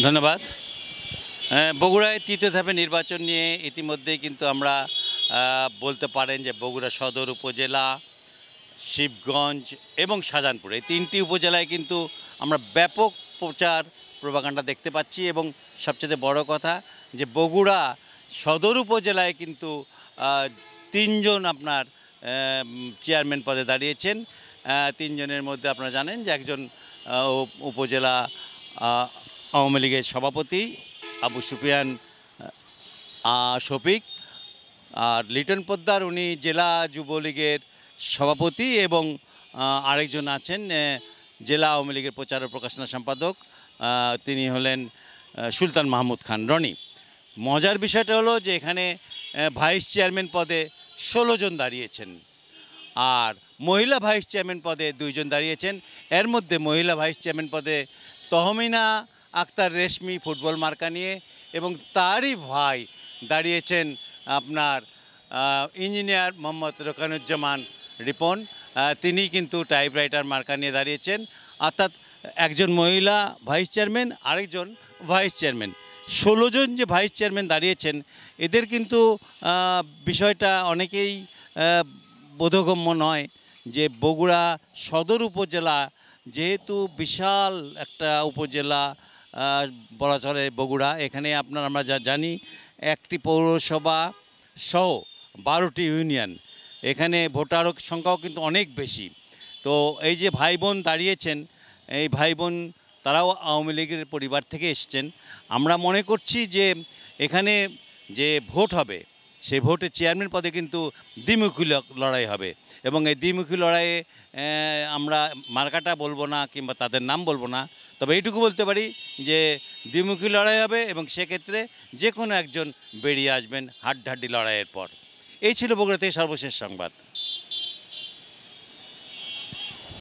ধন্যবাদ। বগুড়ায় তৃতীয় ধাপে নির্বাচন নিয়ে ইতিমধ্যেই কিন্তু আমরা বলতে পারেন যে বগুড়া সদর উপজেলা, শিবগঞ্জ এবং শাহজাহানপুর এই তিনটি উপজেলায় কিন্তু আমরা ব্যাপক প্রচার প্রোপাগান্ডা দেখতে পাচ্ছি এবং সবচেয়ে বড় কথা যে বগুড়া সদর উপজেলায় কিন্তু তিনজন আপনার চেয়ারম্যান পদে দাঁড়িয়েছেন। তিনজনের মধ্যে আপনারা জানেন যে একজন উপজেলা আওয়ামী লীগের সভাপতি আবু সুফিয়ান শফিক, আর লিটন পোদ্দার উনি জেলা যুবলীগের সভাপতি এবং আরেকজন আছেন জেলা আওয়ামী লীগের প্রচার ও প্রকাশনা সম্পাদক, তিনি হলেন সুলতান মাহমুদ খান রনি। মজার বিষয়টা হলো যে এখানে ভাইস চেয়ারম্যান পদে 16 জন দাঁড়িয়েছেন আর মহিলা ভাইস চেয়ারম্যান পদে 2 জন দাঁড়িয়েছেন। এর মধ্যে মহিলা ভাইস চেয়ারম্যান পদে তহমিনা আক্তার রেশমি ফুটবল মার্কা নিয়ে এবং তারই ভাই দাঁড়িয়েছেন আপনার ইঞ্জিনিয়ার মোহাম্মদ রোকানুজ্জামান রিপন, তিনি কিন্তু টাইপরাইটার মার্কা নিয়ে দাঁড়িয়েছেন। অর্থাৎ একজন মহিলা ভাইস চেয়ারম্যান, আরেকজন ভাইস চেয়ারম্যান, 16 জন যে ভাইস চেয়ারম্যান দাঁড়িয়েছেন এদের কিন্তু বিষয়টা অনেকেই বোধগম্য নয় যে বগুড়া সদর উপজেলা যেহেতু বিশাল একটা উপজেলা বলা চলে বগুড়া, এখানে আমরা যা জানি একটি পৌরসভা সহ 12টি ইউনিয়ন, এখানে ভোটার সংখ্যাও কিন্তু অনেক বেশি। তো এই যে ভাই বোন দাঁড়িয়েছেন, এই ভাই বোন তারাও আওয়ামী লীগের পরিবার থেকে এসছেন। আমরা মনে করছি যে এখানে যে ভোট হবে সেই ভোটে চেয়ারম্যান পদে কিন্তু দ্বিমুখী লড়াই হবে এবং এই দ্বিমুখী লড়াইয়ে আমরা মার্কাটা বলবো না কিংবা তাদের নাম বলবো না, তবে এইটুকু বলতে পারি যে দ্বিমুখী লড়াই হবে এবং সেক্ষেত্রে যে কোনো একজন বেরিয়ে আসবেন হাড্ডাহাড্ডি লড়াইয়ের পর। এই ছিল বগুড়া থেকে সর্বশেষ সংবাদ।